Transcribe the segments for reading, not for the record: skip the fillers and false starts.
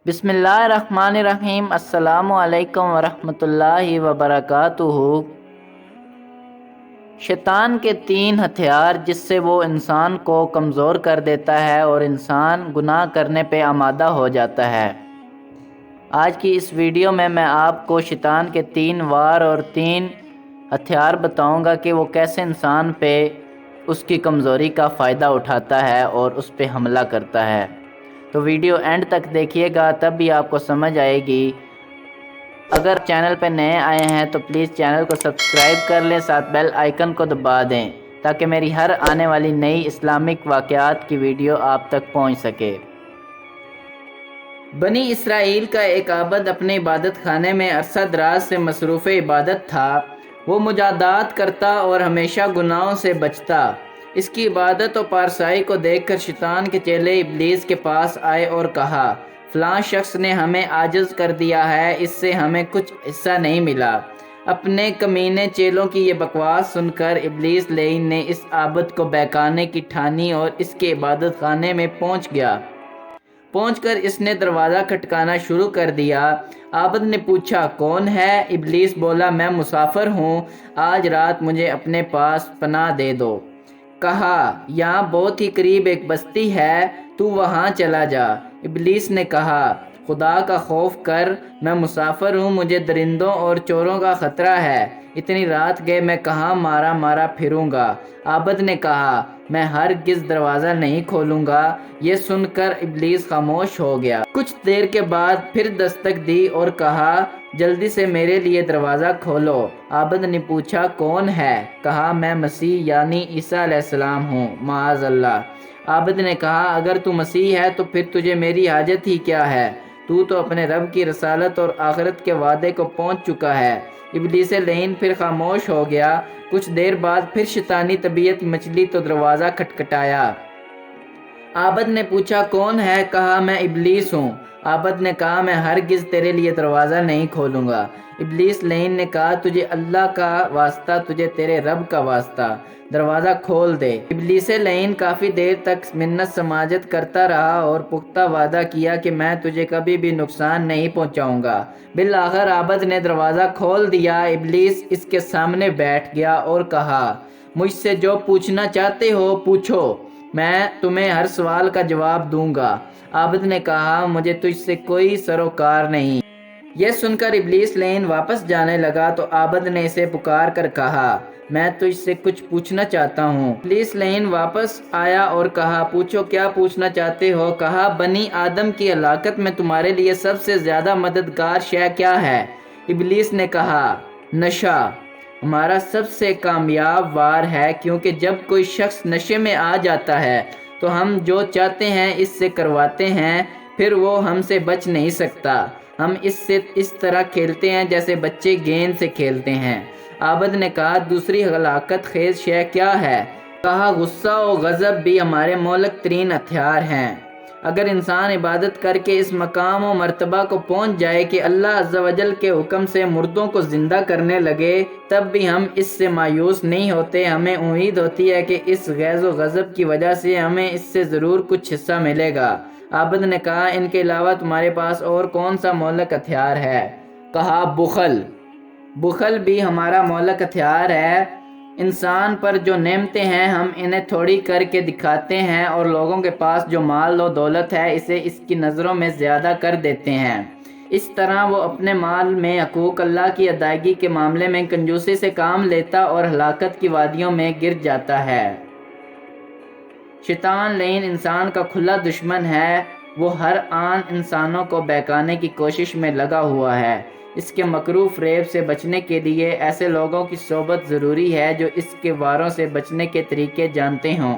بسم اللہ الرحمن الرحیم۔ السلام علیکم ورحمۃ اللہ وبرکاتہ۔ شیطان کے 3 ہتھیار جس سے وہ انسان کو کمزور کر دیتا ہے اور انسان گناہ کرنے پہ آمادہ ہو جاتا ہے۔ آج کی اس ویڈیو میں آپ کو شیطان کے 3 وار اور 3 ہتھیار بتاؤں گا کہ وہ کیسے انسان پہ اس کی کمزوری کا فائدہ اٹھاتا ہے اور اس پہ حملہ کرتا ہے۔ تو ویڈیو اینڈ تک دیکھیے گا، تب بھی آپ کو سمجھ آئے گی۔ اگر چینل پہ نئے آئے ہیں تو پلیز چینل کو سبسکرائب کر لیں، ساتھ بیل آئیکن کو دبا دیں تاکہ میری ہر آنے والی نئی اسلامک واقعات کی ویڈیو آپ تک پہنچ سکے۔ بنی اسرائیل کا ایک عابد اپنے عبادت خانے میں عرصہ دراز سے مصروف عبادت تھا۔ وہ مجاہدات کرتا اور ہمیشہ گناہوں سے بچتا۔ اس کی عبادت و پارسائی کو دیکھ کر شیطان کے چیلے ابلیس کے پاس آئے اور کہا، فلاں شخص نے ہمیں عاجز کر دیا ہے، اس سے ہمیں کچھ حصہ نہیں ملا۔ اپنے کمینے چیلوں کی یہ بکواس سن کر ابلیس لعین نے اس عابد کو بہکانے کی ٹھانی اور اس کے عبادت خانے میں پہنچ کر اس نے دروازہ کھٹکانا شروع کر دیا۔ عابد نے پوچھا، کون ہے؟ ابلیس بولا، میں مسافر ہوں، آج رات مجھے اپنے پاس پناہ دے دو۔ کہا، یہاں بہت ہی قریب ایک بستی ہے، تو وہاں چلا جا۔ ابلیس نے کہا، خدا کا خوف کر، میں مسافر ہوں، مجھے درندوں اور چوروں کا خطرہ ہے، اتنی رات گئے میں کہاں مارا پھروں گا۔ عابد نے کہا، میں ہرگز دروازہ نہیں کھولوں گا۔ یہ سن کر ابلیس خاموش ہو گیا۔ کچھ دیر کے بعد پھر دستک دی اور کہا، جلدی سے میرے لیے دروازہ کھولو۔ عابد نے پوچھا، کون ہے؟ کہا، میں مسیح یعنی عیسیٰ علیہ السلام ہوں، معاذ اللہ۔ عابد نے کہا، اگر تو مسیح ہے تو پھر تجھے میری حاجت ہی کیا ہے؟ تو اپنے رب کی رسالت اور آخرت کے وعدے کو پہنچ چکا ہے۔ ابلیس لعین پھر خاموش ہو گیا۔ کچھ دیر بعد پھر شیطانی طبیعت مچلی تو دروازہ کھٹکھٹایا۔ عابد نے پوچھا، کون ہے؟ کہا، میں ابلیس ہوں۔ عابد نے کہا، میں ہرگز تیرے لیے دروازہ نہیں کھولوں گا۔ ابلیس لعین نے کہا، تجھے اللہ کا واسطہ، تجھے تیرے رب کا واسطہ، دروازہ کھول دے۔ ابلیس لعین کافی دیر تک منت سماجت کرتا رہا اور پختہ وعدہ کیا کہ میں تجھے کبھی بھی نقصان نہیں پہنچاؤں گا۔ بالآخر عابد نے دروازہ کھول دیا۔ ابلیس اس کے سامنے بیٹھ گیا اور کہا، مجھ سے جو پوچھنا چاہتے ہو پوچھو، میں تمہیں ہر سوال کا جواب دوں گا۔ عابد نے کہا، مجھے تجھ سے کوئی سروکار نہیں۔ یہ سن کر ابلیس لعین واپس جانے لگا تو عابد نے اسے پکار کر کہا، میں تجھ سے کچھ پوچھنا چاہتا ہوں۔ ابلیس لعین واپس آیا اور کہا، پوچھو، کیا پوچھنا چاہتے ہو؟ کہا، بنی آدم کی ہلاکت میں تمہارے لیے سب سے زیادہ مددگار شے کیا ہے؟ ابلیس نے کہا، نشہ ہمارا سب سے کامیاب وار ہے، کیونکہ جب کوئی شخص نشے میں آ جاتا ہے تو ہم جو چاہتے ہیں اس سے کرواتے ہیں، پھر وہ ہم سے بچ نہیں سکتا۔ ہم اس سے اس طرح کھیلتے ہیں جیسے بچے گیند سے کھیلتے ہیں۔ عابد نے کہا، دوسری ہلاکت خیز شے کیا ہے؟ کہا، غصہ و غضب بھی ہمارے مہلک ترین ہتھیار ہیں۔ اگر انسان عبادت کر کے اس مقام و مرتبہ کو پہنچ جائے کہ اللہ عز و جل کے حکم سے مردوں کو زندہ کرنے لگے، تب بھی ہم اس سے مایوس نہیں ہوتے۔ ہمیں امید ہوتی ہے کہ اس غیظ و غضب کی وجہ سے ہمیں اس سے ضرور کچھ حصہ ملے گا۔ عابد نے کہا، ان کے علاوہ تمہارے پاس اور کون سا مہلک ہتھیار ہے؟ کہا، بخل بھی ہمارا مہلک ہتھیار ہے۔ انسان پر جو نعمتیں ہیں ہم انہیں تھوڑی کر کے دکھاتے ہیں اور لوگوں کے پاس جو مال و دولت ہے اسے اس کی نظروں میں زیادہ کر دیتے ہیں۔ اس طرح وہ اپنے مال میں حقوق اللہ کی ادائیگی کے معاملے میں کنجوسی سے کام لیتا اور ہلاکت کی وادیوں میں گر جاتا ہے۔ شیطان لعین انسان کا کھلا دشمن ہے۔ وہ ہر آن انسانوں کو بہکانے کی کوشش میں لگا ہوا ہے۔ اس کے مکروہ فریب سے بچنے کے لیے ایسے لوگوں کی صحبت ضروری ہے جو اس کے واروں سے بچنے کے طریقے جانتے ہوں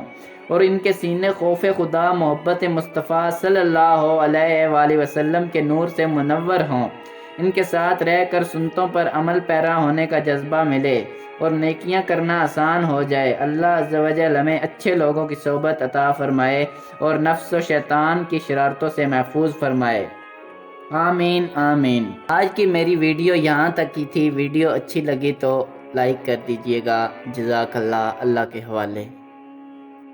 اور ان کے سینے خوف خدا، محبت مصطفیٰ صلی اللہ علیہ وآلہ وسلم کے نور سے منور ہوں۔ ان کے ساتھ رہ کر سنتوں پر عمل پیرا ہونے کا جذبہ ملے اور نیکیاں کرنا آسان ہو جائے۔ اللہ عز و جل ہمیں اچھے لوگوں کی صحبت عطا فرمائے اور نفس و شیطان کی شرارتوں سے محفوظ فرمائے۔ آمین آمین۔ آج کی میری ویڈیو یہاں تک کی تھی۔ ویڈیو اچھی لگی تو لائک کر دیجئے گا۔ جزاک اللہ۔ اللہ کے حوالے۔